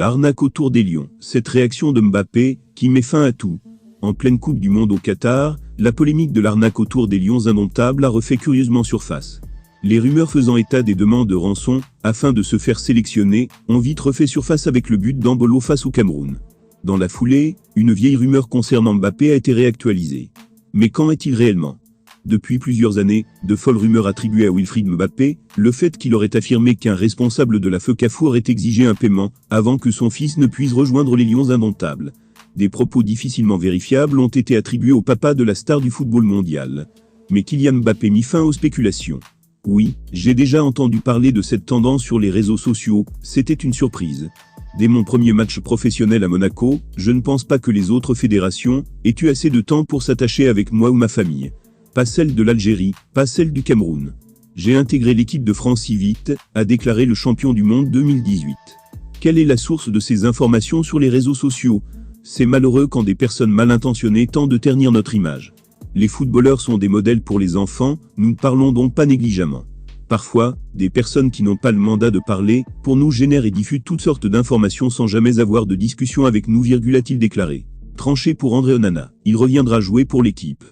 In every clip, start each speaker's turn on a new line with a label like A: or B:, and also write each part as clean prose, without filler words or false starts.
A: Arnaque autour des Lions. Cette réaction de Mbappé, qui met fin à tout. En pleine Coupe du Monde au Qatar, la polémique de l'arnaque autour des Lions indomptables a refait curieusement surface. Les rumeurs faisant état des demandes de rançon, afin de se faire sélectionner, ont vite refait surface avec le but d'Embolo face au Cameroun. Dans la foulée, une vieille rumeur concernant Mbappé a été réactualisée. Mais qu'en est-il réellement ? Depuis plusieurs années, de folles rumeurs attribuées à Wilfried Mbappé, le fait qu'il aurait affirmé qu'un responsable de la FECAFO aurait exigé un paiement avant que son fils ne puisse rejoindre les Lions indomptables. Des propos difficilement vérifiables ont été attribués au papa de la star du football mondial. Mais Kylian Mbappé mit fin aux spéculations. Oui, j'ai déjà entendu parler de cette tendance sur les réseaux sociaux, c'était une surprise. Dès mon premier match professionnel à Monaco, je ne pense pas que les autres fédérations aient eu assez de temps pour s'attacher avec moi ou ma famille. Pas celle de l'Algérie, pas celle du Cameroun. J'ai intégré l'équipe de France si vite, a déclaré le champion du monde 2018. Quelle est la source de ces informations sur les réseaux sociaux ? C'est malheureux quand des personnes mal intentionnées tentent de ternir notre image. Les footballeurs sont des modèles pour les enfants, nous ne parlons donc pas négligemment. Parfois, des personnes qui n'ont pas le mandat de parler, pour nous génèrent et diffusent toutes sortes d'informations sans jamais avoir de discussion avec nous, a-t-il déclaré. Tranché pour André Onana, il reviendra jouer pour l'équipe.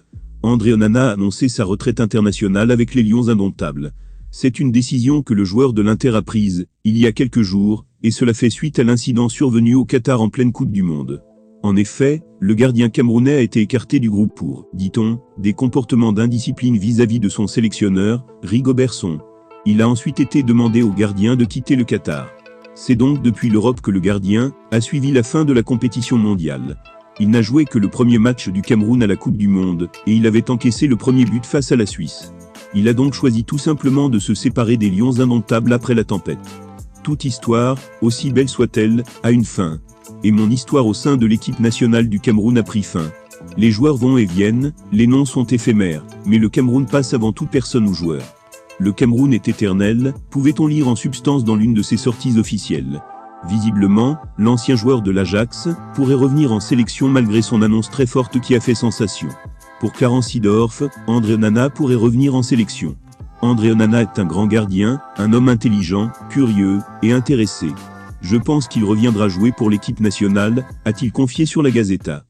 A: André Onana a annoncé sa retraite internationale avec les Lions indomptables. C'est une décision que le joueur de l'Inter a prise, il y a quelques jours, et cela fait suite à l'incident survenu au Qatar en pleine Coupe du Monde. En effet, le gardien camerounais a été écarté du groupe pour, dit-on, des comportements d'indiscipline vis-à-vis de son sélectionneur, Rigobert Song. Il a ensuite été demandé au gardien de quitter le Qatar. C'est donc depuis l'Europe que le gardien a suivi la fin de la compétition mondiale. Il n'a joué que le premier match du Cameroun à la Coupe du Monde, et il avait encaissé le premier but face à la Suisse. Il a donc choisi tout simplement de se séparer des Lions indomptables après la tempête. Toute histoire, aussi belle soit-elle, a une fin. Et mon histoire au sein de l'équipe nationale du Cameroun a pris fin. Les joueurs vont et viennent, les noms sont éphémères, mais le Cameroun passe avant toute personne ou joueur. Le Cameroun est éternel, pouvait-on lire en substance dans l'une de ses sorties officielles. Visiblement, l'ancien joueur de l'Ajax pourrait revenir en sélection malgré son annonce très forte qui a fait sensation. Pour Clarence Seedorf, André Onana pourrait revenir en sélection. André Onana est un grand gardien, un homme intelligent, curieux et intéressé. Je pense qu'il reviendra jouer pour l'équipe nationale, a-t-il confié sur la Gazzetta.